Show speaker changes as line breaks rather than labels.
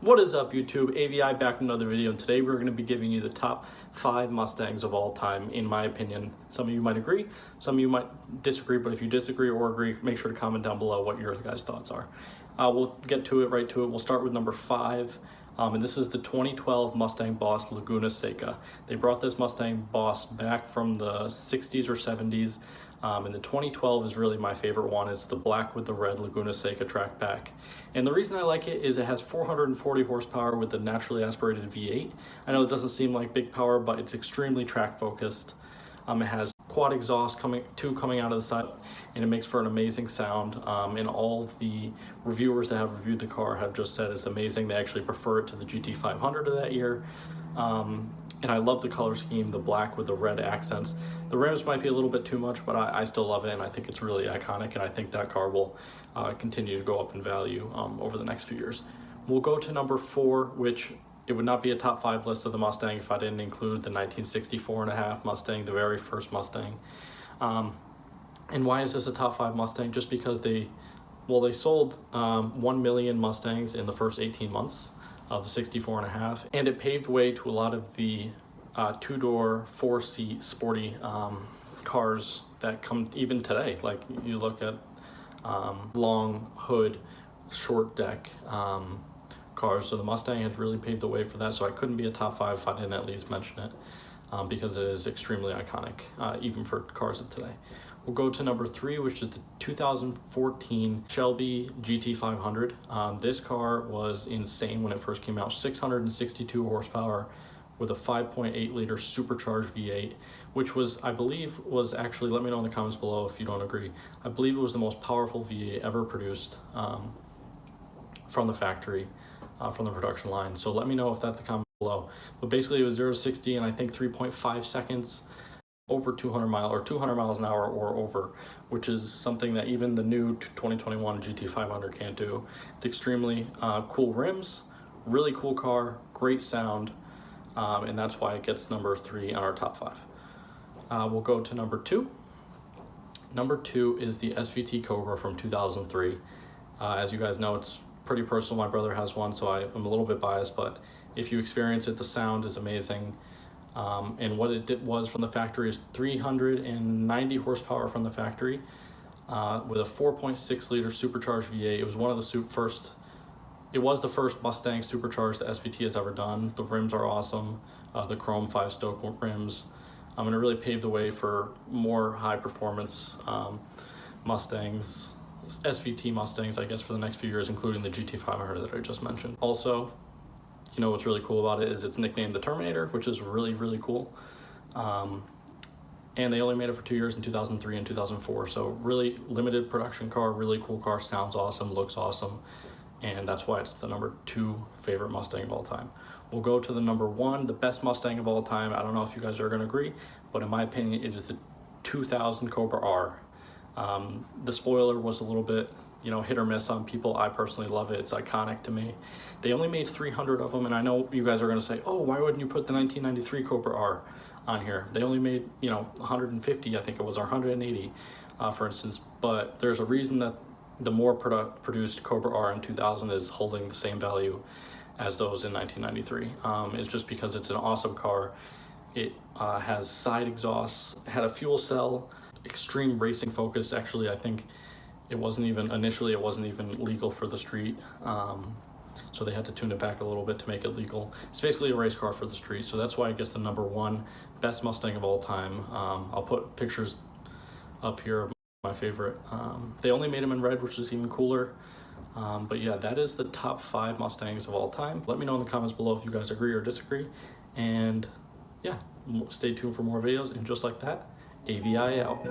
What is up, YouTube? AVI back with another video, and today we're going to be giving you the top 5 Mustangs of all time, in my opinion. Some of you might agree, some of you might disagree, but if you disagree or agree, make sure to comment down below what your guys' thoughts are. We'll get right to it. We'll start with number 5, and this is the 2012 Mustang Boss Laguna Seca. They brought this Mustang Boss back from the 60s or 70s, and the 2012 is really my favorite one. It's the black with the red Laguna Seca track back. And the reason I like it is it has 440 horsepower with the naturally aspirated V8. I know it doesn't seem like big power, but it's extremely track focused. It has quad exhaust coming out of the side, and it makes for an amazing sound. And all the reviewers that have reviewed the car have just said it's amazing. They actually prefer it to the GT500 of that year. And I love the color scheme, the black with the red accents. The rims might be a little bit too much, but I still love it, and I think it's really iconic, and I think that car will continue to go up in value over the next few years. We'll go to number 4, which it would not be a top 5 list of the Mustang if I didn't include the 1964.5 Mustang, the very first Mustang. And why is this a top 5 Mustang? Just because they sold 1 million Mustangs in the first 18 months of the 64.5, and it paved way to a lot of the 2-door, 4-seat sporty cars that come even today. Like you look at long hood, short deck cars. So the Mustang has really paved the way for that. So I couldn't be a top 5 if I didn't at least mention it, because it is extremely iconic, even for cars of today. We'll go to number 3, which is the 2014 Shelby GT500. This car was insane when it first came out. 662 horsepower with a 5.8 liter supercharged V8, which was, I believe, was actually, let me know in the comments below if you don't agree, I believe it was the most powerful V8 ever produced from the factory, from the production line. So let me know if that's the comment below. But basically it was 0 to 60 in I think 3.5 seconds, over 200 miles an hour or over, which is something that even the new 2021 GT500 can't do. It's extremely cool rims, really cool car, great sound, and that's why it gets number 3 on our top 5. We'll go to number 2. Number 2 is the SVT Cobra from 2003. As you guys know, it's pretty personal. My brother has one, so I'm a little bit biased, but if you experience it, the sound is amazing. And what it was from the factory is 390 horsepower from the factory, with a 4.6 liter supercharged V8. It was one of the first Mustang supercharged the SVT has ever done. The rims are awesome, the chrome 5-spoke rims. And it really paved the way for more high performance Mustangs, SVT Mustangs, I guess, for the next few years, including the GT500 that I just mentioned. Also, you know what's really cool about it is it's nicknamed the Terminator, which is really, really cool. And they only made it for 2 years in 2003 and 2004. So really limited production car, really cool car, sounds awesome, looks awesome. And that's why it's the number 2 favorite Mustang of all time. We'll go to the number 1, the best Mustang of all time. I don't know if you guys are gonna agree, but in my opinion, it is the 2000 Cobra R. The spoiler was a little bit, hit or miss on people. I personally love it. It's iconic to me. They only made 300 of them, and I know you guys are going to say, oh, why wouldn't you put the 1993 Cobra R on here? They only made, 150, I think it was, or 180, for instance. But there's a reason that the more produced Cobra R in 2000 is holding the same value as those in 1993. It's just because it's an awesome car. It has side exhausts, had a fuel cell, extreme racing focus. Actually, I think initially it wasn't even legal for the street, so they had to tune it back a little bit to make it legal. It's basically a race car for the street, so that's why it gets the number 1 best Mustang of all time. I'll put pictures up here of my favorite. They only made them in red, which is even cooler. But yeah, that is the top 5 Mustangs of all time. Let me know in the comments below if you guys agree or disagree, and yeah, stay tuned for more videos. And just like that, AVI out.